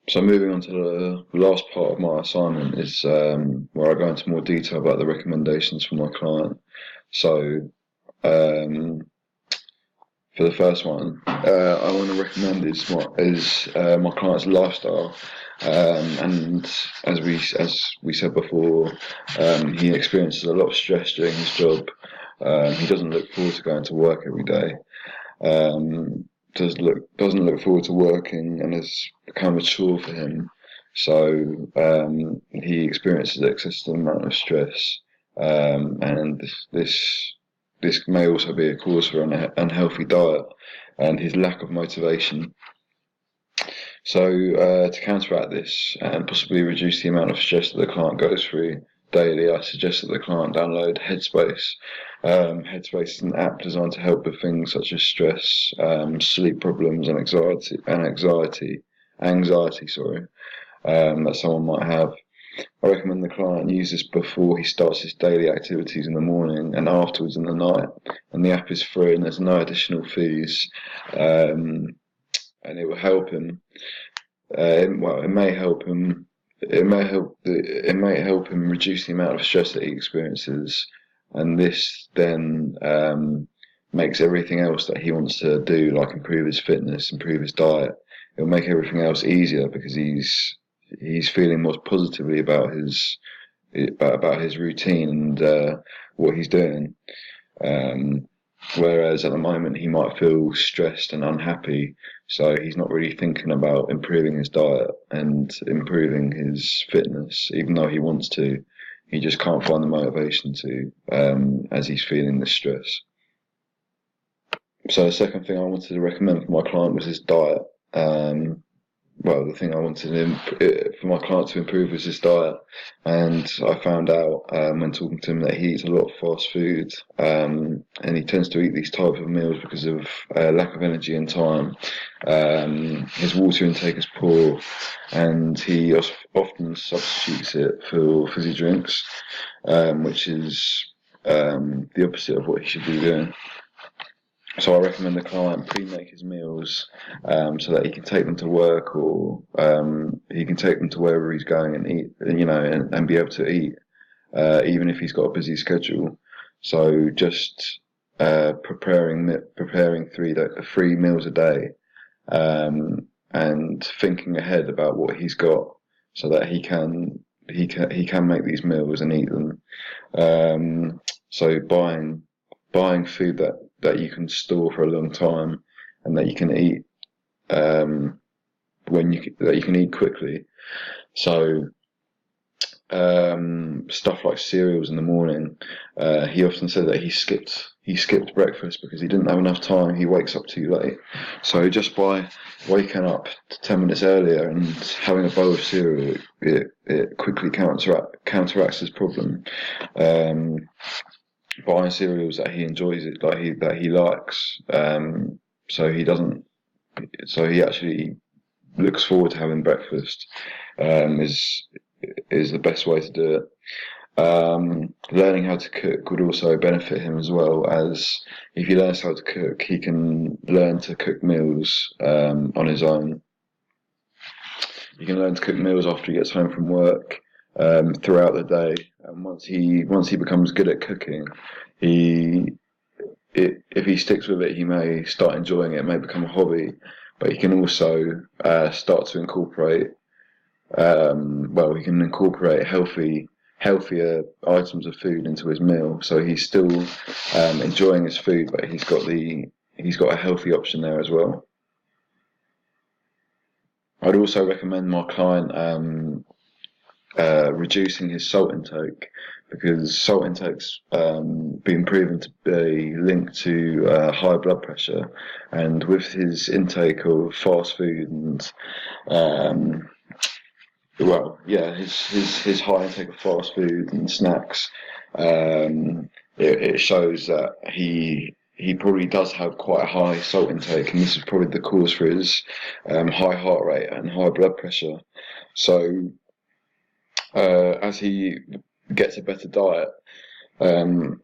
So moving on to the last part of my assignment is where I go into more detail about the recommendations for my client. So um, for the first one, I want to recommend my client's lifestyle. And as we said before, he experiences a lot of stress during his job. He doesn't look forward to going to work every day. Doesn't look forward to working, and it's become a chore for him. So he experiences an excessive amount of stress, and this may also be a cause for an unhealthy diet and his lack of motivation. So to counteract this and possibly reduce the amount of stress that the client goes through daily, I suggest that the client download Headspace. Headspace is an app designed to help with things such as stress, sleep problems, and anxiety. Sorry, that someone might have. I recommend the client use this before he starts his daily activities in the morning and afterwards in the night. And the app is free and there's no additional fees. And it will help him. It may help him. It may help him reduce the amount of stress that he experiences, and this then makes everything else that he wants to do, like improve his fitness, improve his diet. It'll make everything else easier because he's feeling more positively about his routine and what he's doing. Whereas at the moment he might feel stressed and unhappy, so he's not really thinking about improving his diet and improving his fitness, even though he wants to. He just can't find the motivation to, as he's feeling the stress. So the second thing I wanted to recommend for my client was his diet. The thing I wanted for my client to improve was his diet, and I found out when talking to him that he eats a lot of fast food, and he tends to eat these types of meals because of lack of energy and time. His water intake is poor, and he often substitutes it for fizzy drinks, which is the opposite of what he should be doing. So I recommend the client pre-make his meals so that he can take them to work or he can take them to wherever he's going and eat, and be able to eat, even if he's got a busy schedule. So just preparing three meals a day, and thinking ahead about what he's got so that he can make these meals and eat them. So buying food that you can store for a long time and that you can eat that you can eat quickly. So stuff like cereals in the morning. He often said that he skipped breakfast because he didn't have enough time. He wakes up too late. So just by waking up 10 minutes earlier and having a bowl of cereal, it quickly counteracts his problem. Buying cereals that he enjoys, that he likes, so he actually looks forward to having breakfast, is the best way to do it. Learning how to cook would also benefit him as well, as if he learns how to cook, he can learn to cook meals on his own. He can learn to cook meals after he gets home from work, throughout the day. And once he becomes good at cooking, if he sticks with it, he may start enjoying it. It may become a hobby, but he can also start to incorporate. He can incorporate healthier items of food into his meal. So he's still enjoying his food, but he's got a healthy option there as well. I'd also recommend my client reducing his salt intake, because salt intake's been proven to be linked to high blood pressure, and with his intake of fast food and his high intake of fast food and snacks, it shows that he probably does have quite a high salt intake, and this is probably the cause for his high heart rate and high blood pressure. So as he gets a better diet and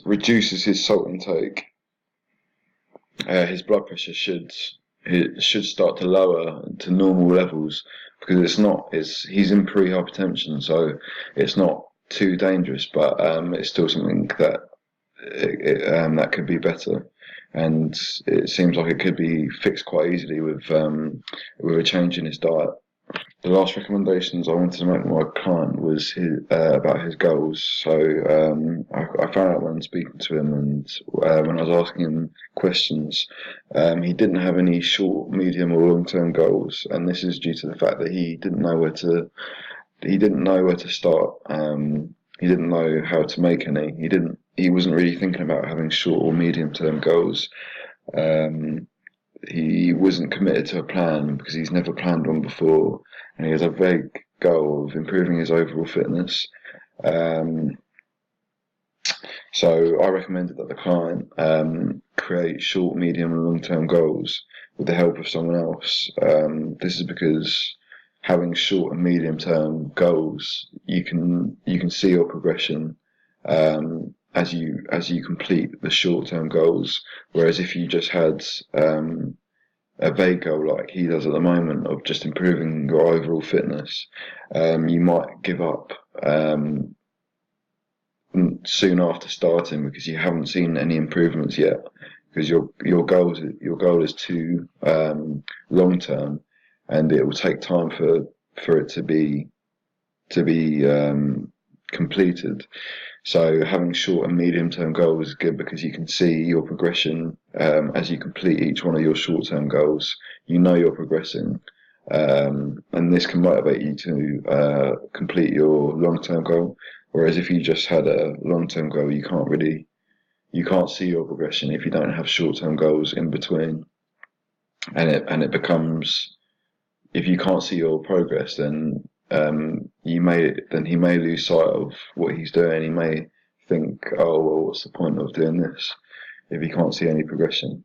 reduces his salt intake, his blood pressure should it should start to lower to normal levels, because he's in pre-hypertension, so it's not too dangerous, but it's still something that that could be better, and it seems like it could be fixed quite easily with a change in his diet. The last recommendations I wanted to make to my client was about his goals. So I found out when speaking to him, and when I was asking him questions, he didn't have any short, medium, or long-term goals, and this is due to the fact that he didn't know where to start. He didn't know how to make any. He wasn't really thinking about having short or medium-term goals. Um, he wasn't committed to a plan because he's never planned one before, and he has a vague goal of improving his overall fitness. Um, so I recommended that the client create short, medium, and long-term goals with the help of someone else. This is because having short and medium-term goals, you can see your progression as you complete the short-term goals. Whereas if you just had a vague goal like he does at the moment of just improving your overall fitness, you might give up soon after starting because you haven't seen any improvements yet, because your goal is too long term, and it will take time for it to be completed. So having short and medium term goals is good because you can see your progression as you complete each one of your short term goals. You know you're progressing, and this can motivate you to complete your long term goal. Whereas if you just had a long term goal, you can't see your progression if you don't have short term goals in between, and it becomes, if you can't see your progress, then he may lose sight of what he's doing. He may think, oh well, what's the point of doing this if he can't see any progression?